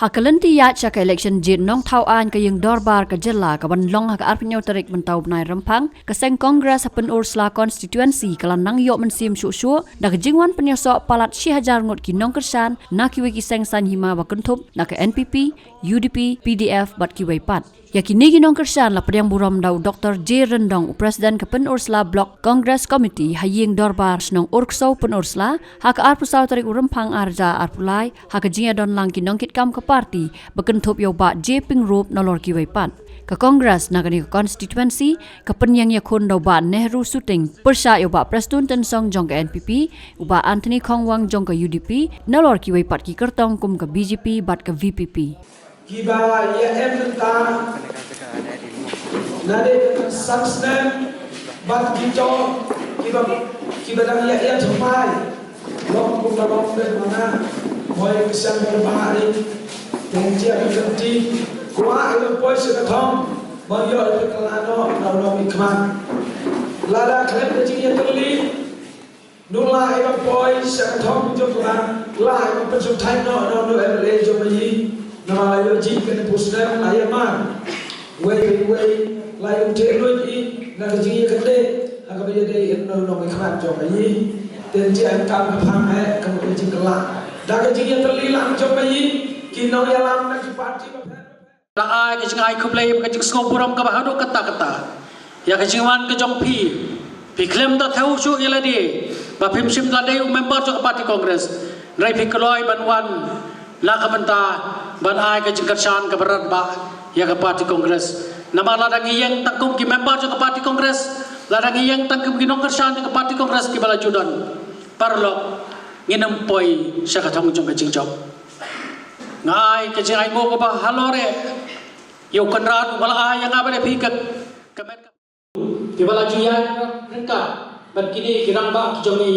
Hakalenti ya cak election jin nong tau an ke yang dorbar ke jela ke banlong hak arpenyo terik mentau benai rempang ke seng kongres hapen ursla konstituensi kelan nang yok mensim syuk-syuk dak jingwan penyosok palat Syihajar ngot ki nong kersan nak kiwe ki seng san hima bakentup nak ke NPP, UDP, PDF bat kiwe pat. Yakini ginong kersan la pediang buram dau Dr. J. Rendong Presiden Kepen Ursla Blok Congress Committee haying dorbar senong urksau pen Ursla hak arpusau tarik urempang arja arpulai hak jinga don lang ginong kitkam ke parti bekentup yo ba J. Pingrup nolor kiwai pat. Ke Kongres nagani ke konstituensi kepen yang yakun dau ba Nehru Suting persya yo ba Preston Tensong jong ke NPP uba Anthony Kongwang jong ke UDP nolor kiwai pat ki kertong kum ke BJP bat ke VPP. Kibawa ia tentang nade saksnem bat kijong kibadang ia jempai lom kum lom mana boy kesan berbahari tenci ada genti kuah itu boy sekatong boyo itu kelano nolong ikman lala klep kecilnya terli nula itu boy sekatong jumlah lah itu pencutai no LA jumlah nama layu jika pusna layu man, way layu teknologi i nak jigi kende, agak menjadi nol ikhlas jom ayi, dan jika kami faham kamu jigi kelak, dah jigi terlilang jom ayi, kino yalam nak parti. Lai ke jingai kuplay ke jing skopuram ke bahado kata-kata, ya ke jingwan ke jong pi klaim tak tahu syuk iladi, bapim sim ladai member jong parti kongres, rai pi keloi banwan. La kabenta ban ai ke jingkersan ke berat ba ya ke parti kongres nama ladang yang tangkum ki member ke parti kongres ladang yang tangkum ki nongkersan ke parti kongres ki bala judan parlo nginem poi syaka tamu jong ke jingjob ngai ke jingai mo ko ba halore yo kenrat bala ai yang abade pi ke kemet ki bala juya rengka ban kini kirang ba ki jongi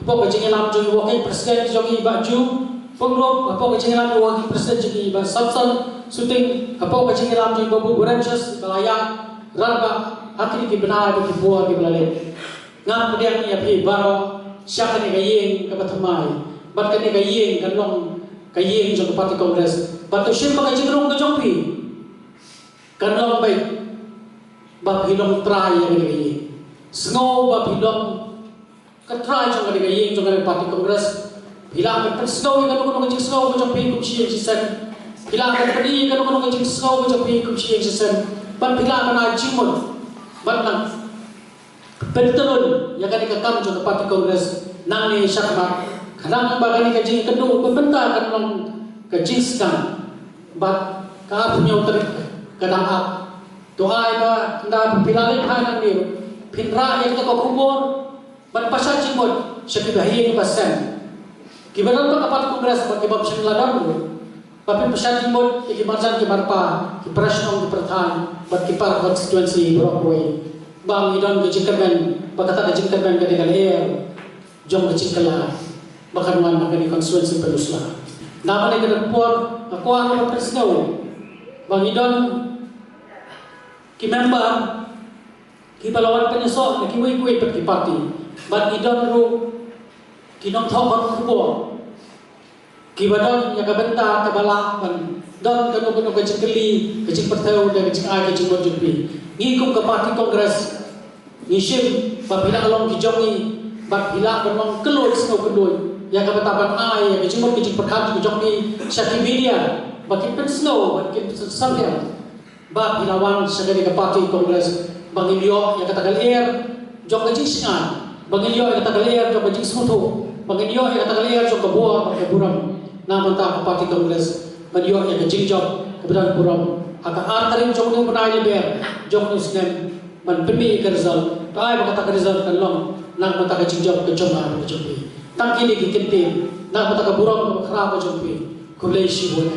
po ke jingelam jongi wakil presiden ki jongi ba ju Pengurus apa kecinggalan wakil presiden jadi bang Samson Suting apa kecinggalan jadi babu Branches Balayan Rarba akhirnya benar bagi buah di Belale ngam kemudian ya pi baro siapa ni gayeng ke Batamai bat ni gayeng kan long gayeng jong parti kongres batu sim pakai cenderung ke jongpi kan long baik bab hilong try yang gayeng snow bab hilong ke try jong gayeng jong parti kongres hilang kan snow yang kan kena snow macam pi kum siang season hilang kan pedi kan kena snow macam pi kum siang season ban hilang kan ajimon ban nang pentelun yang kan dikekam juga parti kongres nang ni syakmat kadang bagani kaji kedua pembentar kan long kaji sekan bat ka punya ter kadang ap doa ba nda pilale kan ni pinra yang ka kubur ban pasal jimon sekibahi pasen Kibaran tak dapat kongres bagi bab sembilan tapi pesan timur ikimarjan kimarpa kiprasnong kipertan bagi par konstituensi Brokboy bang idon kecingkemen bakata kecingkemen kadang air jom kecingkela bahkan wan magani konstituensi Penusla nama ni kena puak aku anu presno bang idon kimember kipalawan penyesok kiwi pergi parti bang idon ru kinong thok kubo kibadon yang kabenta kabala ban don kanu ke cekeli ke cek pertau dan ke cek ai ke cek mojupi ngikum ke parti kongres ngisim babila along kijongi babila bermong kelut snow kedoi yang kabenta ban ai yang ke cek perkat ke jongi syaki media baki pen snow baki sambil babila wan sagari ke parti kongres bangilio yang kata galer jong ke singan bangilio yang kata galer jong ke smutu bangilio yang kata galer jong ke buah bagi buram nama tak parti kongres beliau yang kejingjok kebetulan buram agak artarin jong ni benai leber jong ni snem man pemi kerzal tai bakata kerzal kalong nama tak kejingjok ke jomar ke jompi tangki ni kikenti nama tak buram khara ke jompi kulai shibun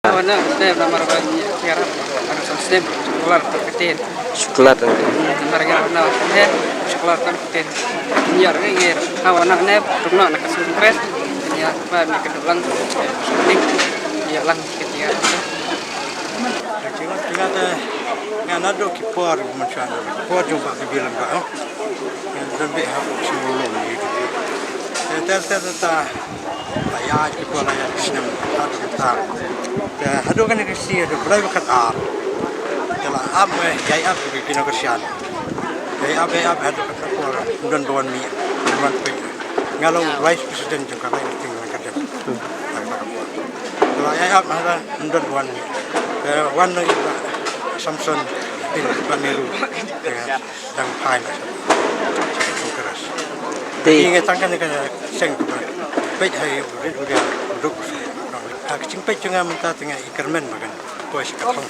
Mana saya nomor sekarang harus sistem sekolah terketin. Sekolah tadi. Mereka mana saya sekolah terketin. Nyar ngir. Awan nak rumah nak stres. Ya, ban kedulang ini ya lang ketia. Kita ngana do ki por macam por jumpa ke bilang ba yang lebih habuk semua ni ta ya ki por ya sinam hadu ta hadu kan ke si do berai bakat ar kala ab jai ab ki kino kesian jai ab hadu kat por don don mi man pe ngalau vice president juga kan tinggal kerja kala ya ab hada don don mi wan lagi Samson bin Baniru dan Pain keras. Ingat tangkan dengan seng pej hai udah duduk. Hak cing pej juga minta tengah ikermen makan kuas katong.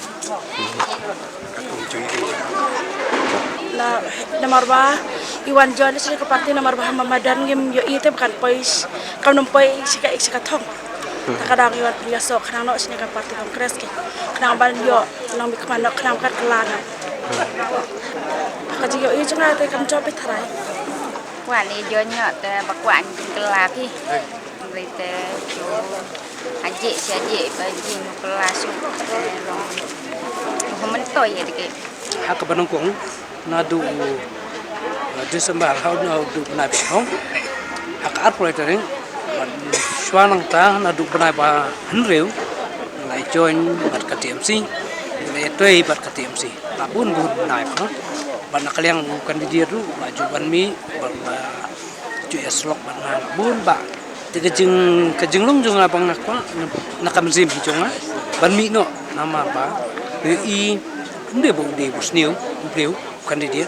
Katong cing ini. La nomor ba Iwan John sini ke parti nomor ba Mamadan ngim yo itu bukan pois kau numpai sika katong. Kadang Iwan biasa kadang nak sini ke parti kongres ke. Kadang ban yo nang mi kemana kadang kat kelana. Kaji yo itu cuma te kam coba terai. Wan ni jo nyot bakwan kelaki. Berita jo aje si aje bagi kelas long. Momen toy ya dek. Hak banungkung nadu Desember hau nadu benai pisong. Hak operator ni Swanang ta nadu benai ba henreu. Lai join bat ka TMC. Lai toy bat ka TMC. Tabun bun benai pa. Ban nakaliang kandidat tu maju ban mi ba ju eslok ban bun ba. Kejeng long jong abang nakwa nakamzim jonga ban mi no nama ba. I Mde bo de busniu mbreu kandidat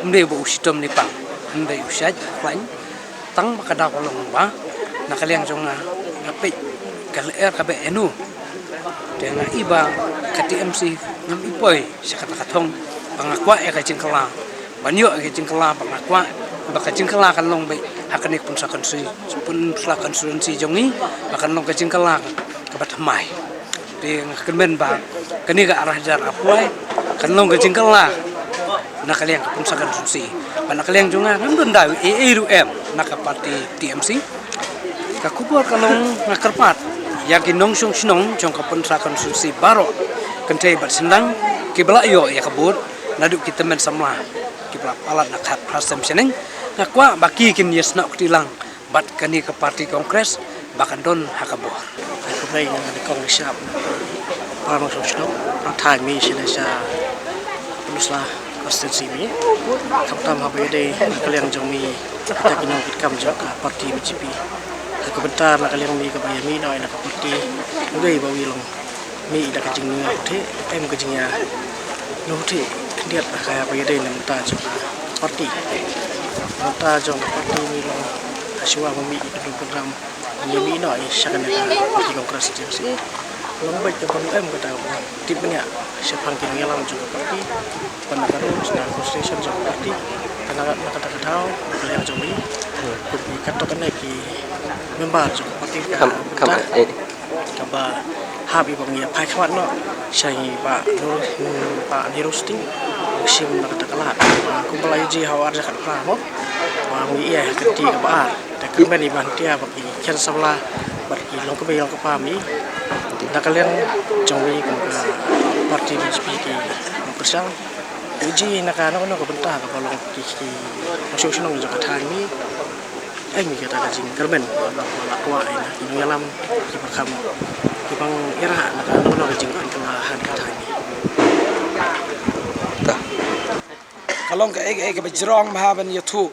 mde bo sitom ni pang mde usaj klan tang makada kolong ba nakaliang jonga ngape kaler kabe enu dengan iba KTMC ngam ipoi sakata katong pangakwa e ka jingkala banyo e jingkala pangakwa ba ka jingkala kan long be hakane pun sakan si jongi akan long ka jingkala ka batmai de ngaken ba kani ga arah jar apuai kan long ka jingkala nakaliang pun sakan si nakaliang jonga ngam dondau ERUM naka parti TMC ka kubur kalong ngakerpat yakin nong sung sinong jong kapun sakan si baro kentei bersendang kibla yo ya kabut naduk kita men samla kibla palat nakat prasem seneng ngakwa baki kin yesna kutilang bat kani ke parti kongres bahkan don hakabor aku play dengan di kongres siap para sosok pratai mi sinasa peluslah konstitusi mi kaptam habede kalian jomi kita kini kita menjaga parti BJP aku bentar nak kalian mi ke bayami noi nak parti udah bawi long mi ida kajing ni te em kajingnya no te lihat kayak bayade namta juga parti namta jong parti mi long aswa mi itu program mi noi syakana parti kongres sih long baik depan em kata tipnya siapang kini lang juga parti penagaru sedang constitution juga parti karena kata tahu kalian jomi pergi katokan lagi member juga parti kaba habi bangia pai khawat no sai ba nirusting sim nak takala kumpulai ji hawar zakat pramo wangi iya keti ba ta kembali bantia bagi ken sabla bagi long ke bayang ke pami nak kalian jomi ke parti BJP ki persang uji nak ano ke bentah ke balong ki sosong zakat tani mi kata kajing kerben lakwa ini yalam ki berkam ki bang era nak ano kajing kelahan kata ini kalong ka ege bajrong mahaban yathu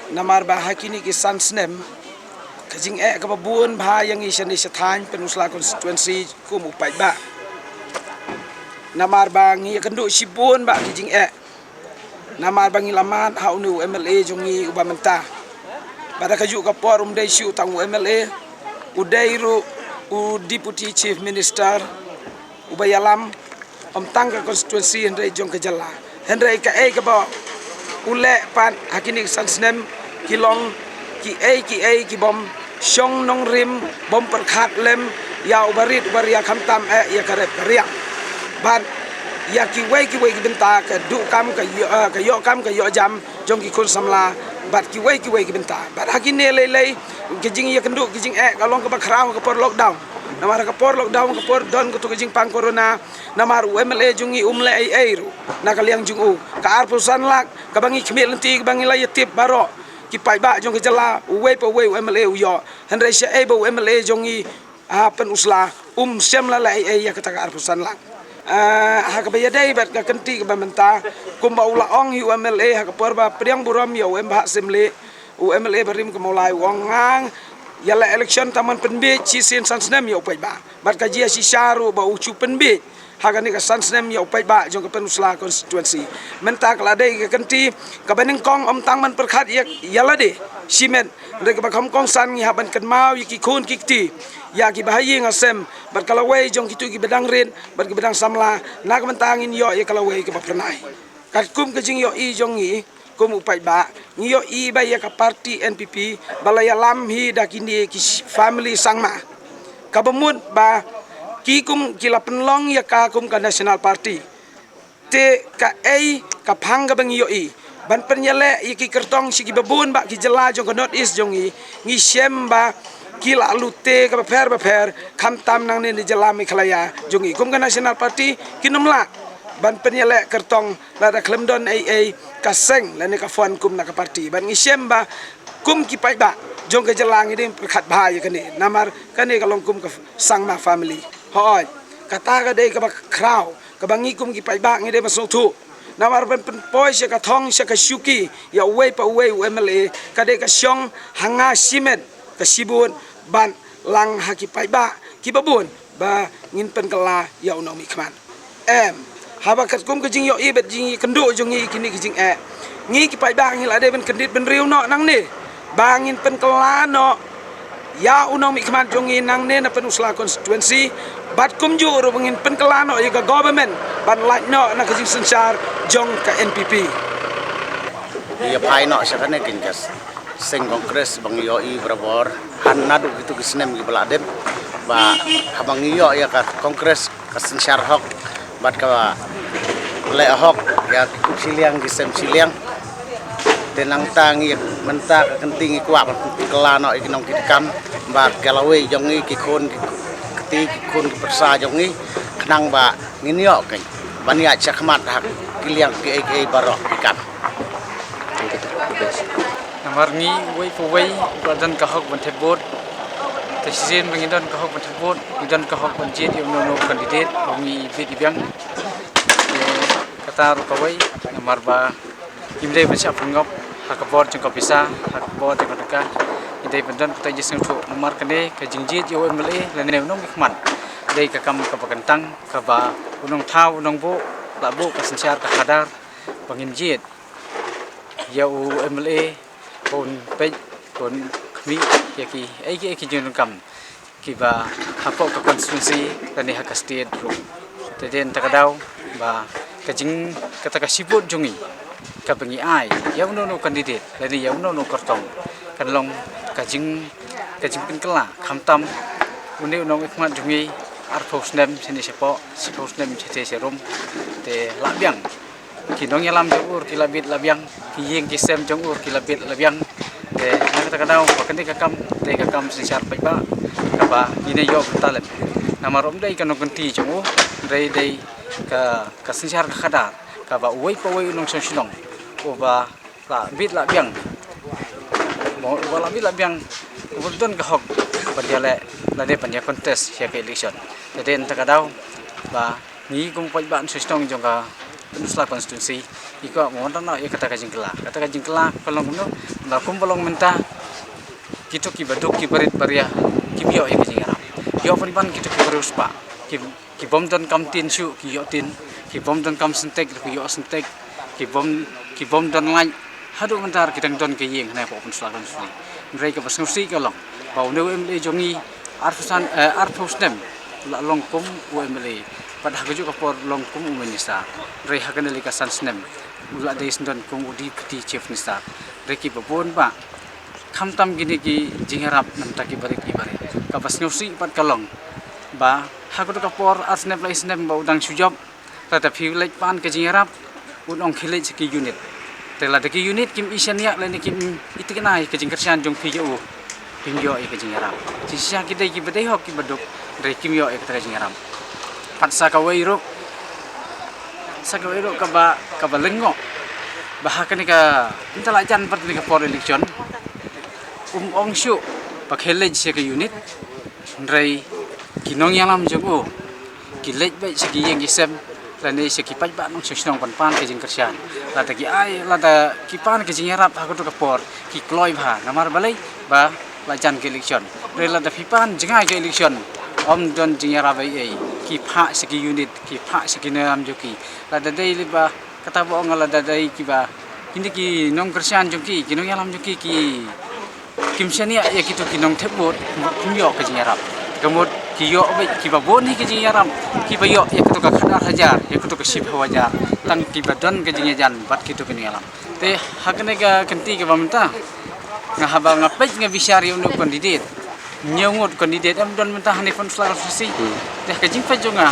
namar ba hakini ki sansnem kajing ka babun ba yang isan di sethan penusla konstituensi kum upai ba namar bang ya kendu sibun ba kajing namar bang ilaman haunu MLA jongi ubamenta pada kaju kapor dai siu tang MLA udairu u deputy chief minister ubayalam tangga konstituensi hendrai jong kejala hendrai ka ba ule pan hakini sansnem kilong ki bom shong nong rim bom perkhat lem ya ubarit ubaria khamtam ya karep karia ban ya ki wei ki benta ka du kam ka yo kam ka yo jam jong ki kun samla bat ki wei ki benta bat hakini lei kejing ya kendu kejing kalong ka bakrau ka por lockdown namar kapor lockdown kapor don ko to jing pang corona namar UMLA jungi umle ai ru na kaliang jungu ka arpusan lak ka bangi khmel lenti ka bangi la yatip baro ki pai ba jong ke jala uwe pa uwe UMLA uyo handre sha ai ba UMLA jongi pen usla sem la ai ya kata ka arpusan lak ha ka bayadai bat ka kenti ka bamenta kumba ula ong UMLA ha ka porba priang buram yo ba semle UMLA barim ke mulai wongang yala election taman penbe chi sin sansnem yo pai ba bat ka jia si sharu ba ucu penbe haga ni ka sansnem yo pai ba jong ka penusla constituency menta kala dei ka kenti ka beneng kong om tang man perkhat yala de simen de ka kham kong san ngi haban kan mau ki khun ki ti ya ki bahayi ngasem bat kala wei jong kitu ki bedang rin bat ki bedang samla na ka mentangin yo ya kala wei ka pernai kat kum ka jing yo I jong ngi kum upai ba ngiyo I ba ya ka parti NPP balaya lam hi da kini ki family sangma ka bemut ba ki kum ki la penlong ya ka kum ka national party te ka ka phang ka bang ngiyo I ban penyele ya ki kertong si ki babun ba ki jela jong ka north east jong ngi sem ba ki la lute ka ba kham tam nang ni jela mi khlaya jong I kum ka national party ki nomla ban penyelek kertong lada klemdon ai kaseng lani ka fon kum na ka parti ban ngisem ba kum ki pai ba jong ke jelang ini perkhat bahaya kani namar kani kalong kum ka sangma family hoi kata ka dei ka ba kraw ka bangi kum ki pai ba ngi dei masuk tu namar ban poi se ka thong se ka syuki ya uwe pa uwe UMLA ka dei ka syong hanga simet ka sibun ban lang haki pai ba ki babun ba ngin pen kala ya unomi kman haba kat kum ke jing yo I bet jing kendo jong I kini ke jing ngi ki pai bang hil ade ben kendit ben riu no nang ni bangin pen kelano ya unong mi kman jong I nang ne na pen usla constituency bat kum ju ro bangin pen kelano ya ka government ban like no na ke jing sensar jong ka NPP ya pai no sa kane kin kas sing kongres bang yo I berabor han nadu itu kisnem ki baladen ba habang yo ya ka kongres ka sensar hok bat ka le hok ya siliang gisem siliang tenang tangi menta ka kenting kuak kelano iki nong kitkam ba galawe jong I ki khon ki khon ki persa jong I kenang ba nginyo kan bania chakmat hak kiliang ki barok ikan namar ngi wei po wei badan ka hok ban thebot Presiden mengidon kahok mentebut, idon kahok menjid yang nono kandidat kami bid ibang kata rukawai nomor ba imdai bersyak pengop hakabor jengkau bisa hakabor jengkau dekat idai bendon kita jisung tu nomor kene ke jingjid yo UMLA lene unong ikman dai kakam ka bagantang ka ba unong thau unong bo labu ka sensyar ka kadar panginjid yo UMLA pun pe pun mi ki ai jun kam ki ba hapok ka konstitusi tani hak state ro teden takadau ba kajing kata ka sibut jungi ka bengi ai ya no kandidat lani ya no kartong kanlong kajing pinkela khamtam uni unong ikmat jungi arphos nem sini sepo sipos nem chete serum te labyang kinong yalam jur kilabit labyang kiyeng kisem jongur kilabit labyang de kata kadau bakandi kakam sensar pai ba kaba ine yo talent namarom dai kanong ganti jongu dai ka sensar ka kadar kaba uwei pa uwei unong sonsinong uba la bit la biang mo uba la bit la biang ubudon ka hok badiale la de panya contest sia ke election den takadau ba ni kung pai ban sonsinong jonga Nusla konstitusi iko mo na ya kata kajingkela kalong no na kumpolong menta kitu ki baduk ki barit baria ki bio ya kajingara yo paniban kitu ki barus pa ki bom don kam tin su ki yo tin ki bom don kam sentek ki yo sentek ki bom don lai hadu mentar kitang don ke yeng na po Nusla konstitusi mereka konstitusi kalong bau no UMLA jongi arfusnem la long kum UMLA pada hak juga por long kum umenista rei hakan lika sansnem ula des don kum udi peti chief minister reki babon ba khamtam gini ki jingharap namta ki barik ibare ka basnosi pat kalong ba hak juga por asnem la isnem ba udang sujob tata phiulek pan ke jingharap unong khilej ki unit tela de ki unit kim isania leni kim itiknai ke jingkersian jong phi u pingyo ke jingaram sisa kita ki bedai hok ki beduk dari kimyo ke jingaram patsa ka wairo ka ba lengo bahkan ka intala jan part ni ka for election ong shu pa khele se ka unit rai kinong yalam jogo kilej ba se ki yang isem lani se ki paj ba nong sesnong pan ke jing kersian la ta ki ai la ta ki pan ke jing yarap ha ko to ka por ki kloi ba namar balai ba la jan ke election re la ta pipan jingai ke election om don jing yarap ai ki pha se ki unit ki pha se ki nam joki la ta dei ba kata bo ngala da dai ki ba ini ki nong kersian joki ki nong yalam joki ki kimsania ya kitu ki nong thebot kimyo ke jing yarap kemudian kiyo ki babon ki jing yaram ki bayo ya kitu ka khadar hajar ya kitu ka sip hajar tang ki badan ke jing jan bat kitu ke yalam te hakne ka kenti ke bamta nga haba nga pej nga bisyari unu kandidat nyongot kandidat am don mentah ni pun slar fasi te ka jing pej nga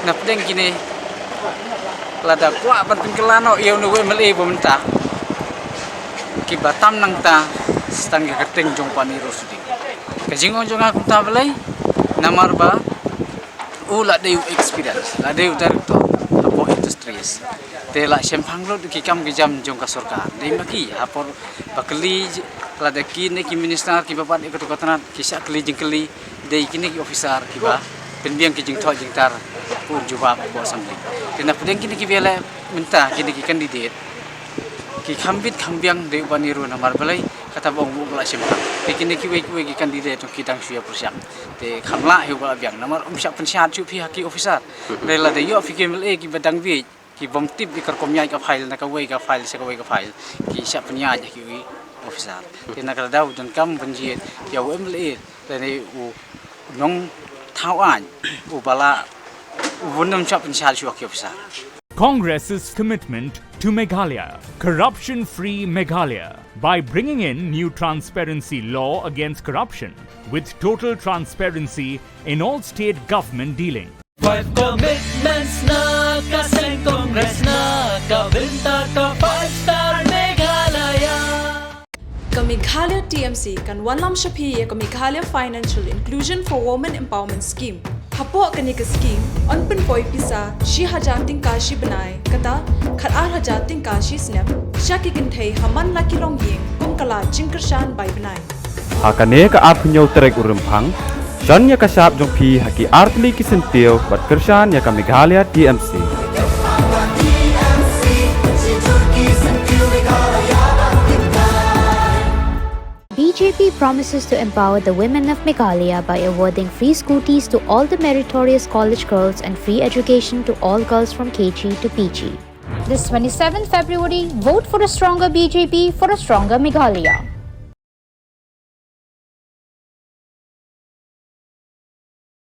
napdeng kini lada kwa bantin kelano ya unu MLA bamta ki batam nang ta stang ka teng jong pani rosudi kajing onjong aku ta balai namar ba ula de experience la de director apo industries te la sempang lo ki kam ki jam jong ka sarkar de maki apor bakli la de ki ne ki minister ki bapat e ko kotana ki sa kli jing kli de ki ne ki officer ki ba penbiang ki jing tho jing tar pun jawab ko assembly te na pudeng ki ne ki bela minta ki ne ki candidate ki khambit khambiang de baniru namar balai kata bong bula sempang kini ki we kandidat ki dang suya persiap te khamla he bala biang namar umsak pensihat chu pihak ki officer rela de yo fi MLA ki badang wi ki bom tip bi kar komnya ka file na ka we ka file se ka we ka file ki sa penya ja ki officer te na ka daw dan kam banjit ya MLA te u nong thawan u bala wonam cha pensihat chu ki officer Congress's commitment to Meghalaya, corruption-free Meghalaya, by bringing in new transparency law against corruption with total transparency in all state government dealing. 5 commitments na kaseng Congress na kabinta ka 5-star Meghalaya. Meghalaya TMC kan Wanlam Shapi ka Meghalaya Financial Inclusion for Women Empowerment Scheme. Hapo kani ka scheme on pen poi pisa shi hajar tingka shi banai kata khatar hajar tingka shi snap shaki kinthei haman laki long ying kum kala jingkershan bai banai hakane ka apnyo terek urempang janya ka sap jong phi haki artli kisentio bat kershan ya ka Meghalaya TMC BJP promises to empower the women of Meghalaya by awarding free scooties to all the meritorious college girls and free education to all girls from KG to PG. This 27th February, vote for a stronger BJP for a stronger Meghalaya.